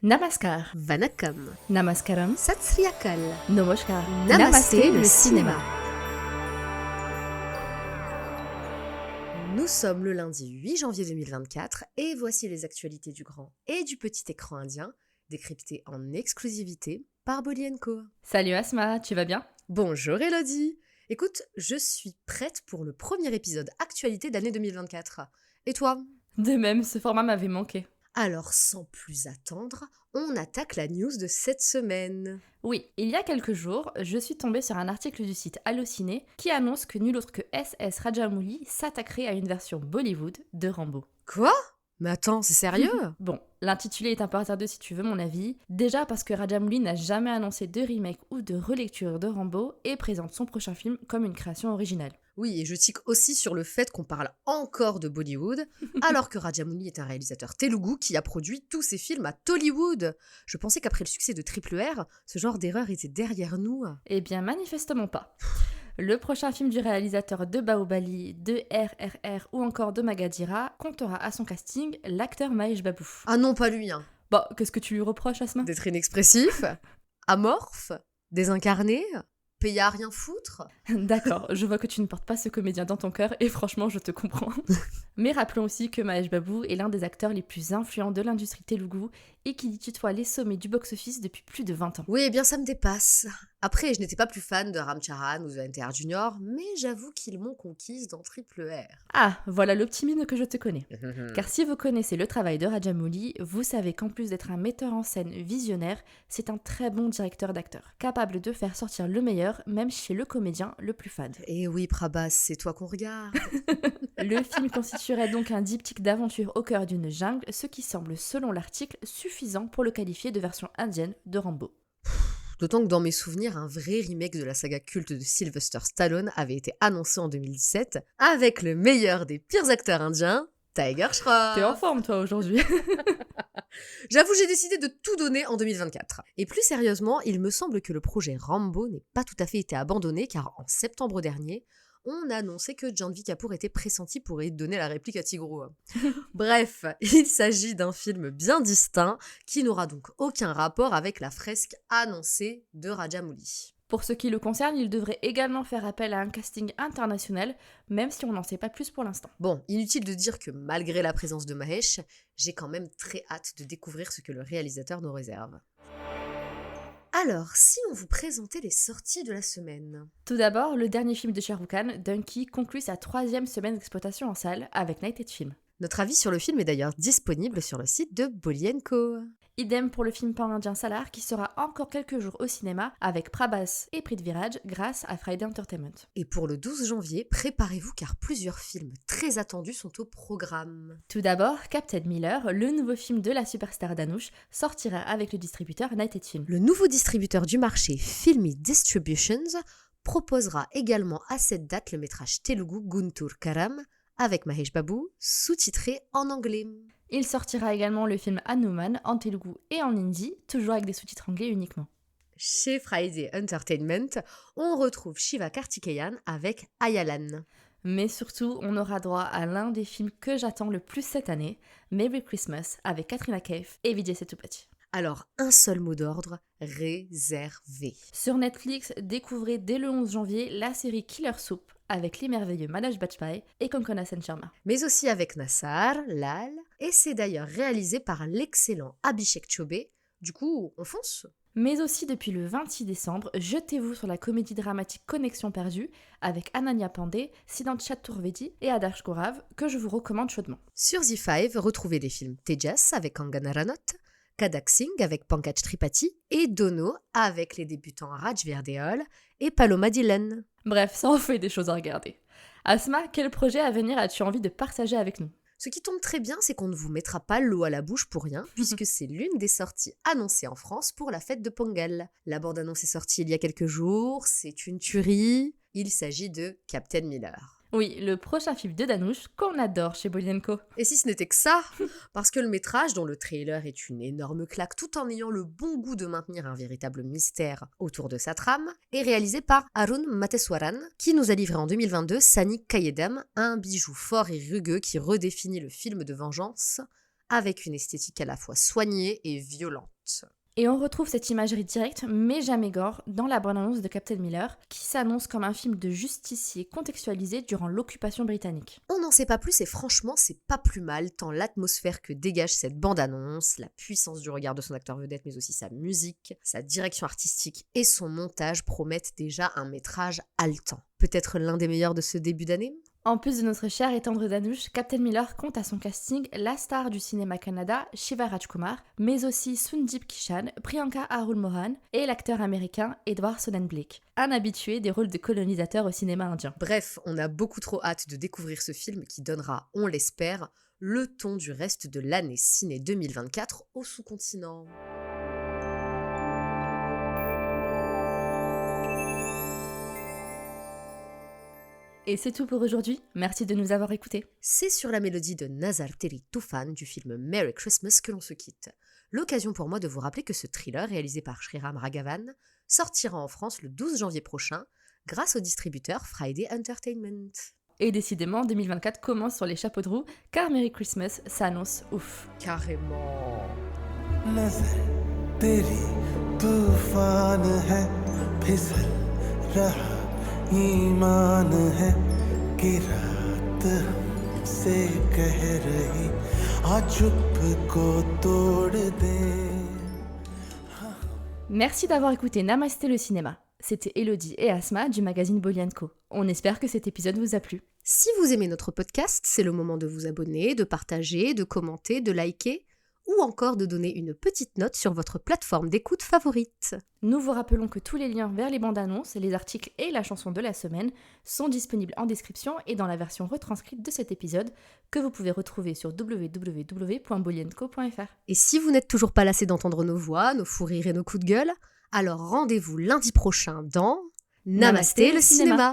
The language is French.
Namaskar, Vanakkam, Namaskaram, Sat Sri Akal, Namaskar, Namasté le cinéma. Nous sommes le lundi 8 janvier 2024 et voici les actualités du grand et du petit écran indien, décryptées en exclusivité par Bolly & Co. Salut Asma, tu vas bien? Bonjour Elodie. Écoute, je suis prête pour le premier épisode actualité d'année 2024. Et toi? De même, ce format m'avait manqué. Alors sans plus attendre, on attaque la news de cette semaine. Oui, il y a quelques jours, je suis tombée sur un article du site Allociné qui annonce que nul autre que S.S. Rajamouli s'attaquerait à une version Bollywood de Rambo. Quoi? Mais attends, c'est sérieux? Bon, l'intitulé est un peu hasardeux si tu veux mon avis. Déjà parce que Rajamouli n'a jamais annoncé de remake ou de relecture de Rambo et présente son prochain film comme une création originale. Oui, et je tique aussi sur le fait qu'on parle encore de Bollywood, alors que Rajamouli est un réalisateur telougou qui a produit tous ses films à Tollywood. Je pensais qu'après le succès de Triple R, ce genre d'erreur était derrière nous. Eh bien, manifestement pas. Le prochain film du réalisateur de Bahubali, de RRR ou encore de Magadira comptera à son casting l'acteur Mahesh Babu. Ah non, pas lui, hein. Bah, qu'est-ce que tu lui reproches, Asma? D'être inexpressif, amorphe, désincarné, payé à rien foutre. D'accord, je vois que tu ne portes pas ce comédien dans ton cœur et franchement, je te comprends. Mais rappelons aussi que Mahesh Babu est l'un des acteurs les plus influents de l'industrie telougou et qu'il y tutoie les sommets du box-office depuis plus de 20 ans. Oui, eh bien ça me dépasse. Après, je n'étais pas plus fan de Ram Charan ou de NTR Junior, mais j'avoue qu'ils m'ont conquise dans Triple R. Ah, voilà l'optimisme que je te connais. Car si vous connaissez le travail de Rajamouli, vous savez qu'en plus d'être un metteur en scène visionnaire, c'est un très bon directeur d'acteurs, capable de faire sortir le meilleur, même chez le comédien le plus fade. Et oui, Prabhas, c'est toi qu'on regarde. Le film constituerait donc un diptyque d'aventure au cœur d'une jungle, ce qui semble, selon l'article, suffisant pour le qualifier de version indienne de Rambo. D'autant que dans mes souvenirs, un vrai remake de la saga culte de Sylvester Stallone avait été annoncé en 2017, avec le meilleur des pires acteurs indiens, Tiger Shroff. T'es en forme toi aujourd'hui. J'avoue, j'ai décidé de tout donner en 2024. Et plus sérieusement, il me semble que le projet Rambo n'est pas tout à fait été abandonné, car en septembre dernier, on a annoncé que Janvi Kapoor était pressenti pour y donner la réplique à Tigro. Bref, il s'agit d'un film bien distinct qui n'aura donc aucun rapport avec la fresque annoncée de Rajamouli. Pour ce qui le concerne, il devrait également faire appel à un casting international, même si on n'en sait pas plus pour l'instant. Bon, inutile de dire que malgré la présence de Mahesh, j'ai quand même très hâte de découvrir ce que le réalisateur nous réserve. Alors, si on vous présentait les sorties de la semaine? Tout d'abord, le dernier film de Shah Rukh Khan, Dunki, conclut sa 3e semaine d'exploitation en salle avec Nighted Film. Notre avis sur le film est d'ailleurs disponible sur le site de Bolly & Co. Idem pour le film pan-indien Salar qui sera encore quelques jours au cinéma avec Prabhas et Prithviraj grâce à Friday Entertainment. Et pour le 12 janvier, préparez-vous car plusieurs films très attendus sont au programme. Tout d'abord, Captain Miller, le nouveau film de la superstar Dhanush, sortira avec le distributeur Nighted Film. Le nouveau distributeur du marché, Filmy Distributions, proposera également à cette date le métrage telougou Guntur Karam avec Mahesh Babu, sous-titré en anglais. Il sortira également le film Hanuman en telougou et en hindi, toujours avec des sous-titres anglais uniquement. Chez Friday Entertainment, on retrouve Shiva Karthikeyan avec Ayalan. Mais surtout, on aura droit à l'un des films que j'attends le plus cette année, Merry Christmas, avec Katrina Kaif et Vijay Sethupathi. Alors, un seul mot d'ordre, réservé. Sur Netflix, découvrez dès le 11 janvier la série Killer Soup avec l'émerveilleux Manoj Bajpayee et Konkona Sen Sharma. Mais aussi avec Nassar, Lal, et c'est d'ailleurs réalisé par l'excellent Abhishek Chobe. Du coup, on fonce. Mais aussi depuis le 26 décembre, jetez-vous sur la comédie dramatique Connexion perdue avec Ananya Pandey, Siddhant Chaturvedi et Adarsh Gourav que je vous recommande chaudement. Sur ZEE5, retrouvez les films Tejas avec Kangana Ranaut, Kadak Singh avec Pankaj Tripathi et Dono avec les débutants Rajveer Deol et Paloma Dillon. Bref, ça en fait des choses à regarder. Asma, quel projet à venir as-tu envie de partager avec nous? Ce qui tombe très bien, c'est qu'on ne vous mettra pas l'eau à la bouche pour rien, puisque c'est l'une des sorties annoncées en France pour la fête de Pongal. La bande-annonce est sortie il y a quelques jours, c'est une tuerie. Il s'agit de Captain Miller. Oui, le prochain film de Dhanush qu'on adore chez Bolly & Co. Et si ce n'était que ça, parce que le métrage, dont le trailer est une énorme claque tout en ayant le bon goût de maintenir un véritable mystère autour de sa trame, est réalisé par Arun Mateswaran, qui nous a livré en 2022 Sani Kayedam, un bijou fort et rugueux qui redéfinit le film de vengeance avec une esthétique à la fois soignée et violente. Et on retrouve cette imagerie directe, mais jamais gore, dans la bande-annonce de Captain Miller, qui s'annonce comme un film de justicier contextualisé durant l'occupation britannique. On n'en sait pas plus et franchement, c'est pas plus mal, tant l'atmosphère que dégage cette bande-annonce, la puissance du regard de son acteur vedette, mais aussi sa musique, sa direction artistique et son montage promettent déjà un métrage haletant. Peut-être l'un des meilleurs de ce début d'année ? En plus de notre cher et tendre Dhanush, Captain Miller compte à son casting la star du cinéma Kannada, Shiva Rajkumar, mais aussi Sundeep Kishan, Priyanka Arul Mohan et l'acteur américain Edward Snowden-Blake, un habitué des rôles de colonisateur au cinéma indien. Bref, on a beaucoup trop hâte de découvrir ce film qui donnera, on l'espère, le ton du reste de l'année ciné 2024 au sous-continent. Et c'est tout pour aujourd'hui, merci de nous avoir écoutés. C'est sur la mélodie de Nazar Teri Tufan du film Merry Christmas que l'on se quitte. L'occasion pour moi de vous rappeler que ce thriller réalisé par Sriram Raghavan sortira en France le 12 janvier prochain grâce au distributeur Friday Entertainment. Et décidément, 2024 commence sur les chapeaux de roue, car Merry Christmas s'annonce ouf. Carrément. Nazar Teri Tufan hai phisal raha ईमान है कि रात हमसे कह रही आ चुप को तोड़ दे. Merci d'avoir écouté Namasté le cinéma. C'était Elodie et Asma du magazine Bolly & Co. On espère que cet épisode vous a plu. Si vous aimez notre podcast, c'est le moment de vous abonner, de partager, de commenter, de liker ou encore de donner une petite note sur votre plateforme d'écoute favorite. Nous vous rappelons que tous les liens vers les bandes annonces, les articles et la chanson de la semaine sont disponibles en description et dans la version retranscrite de cet épisode que vous pouvez retrouver sur www.bollyandco.fr. Et si vous n'êtes toujours pas lassé d'entendre nos voix, nos fous rires et nos coups de gueule, alors rendez-vous lundi prochain dans Namasté le cinéma.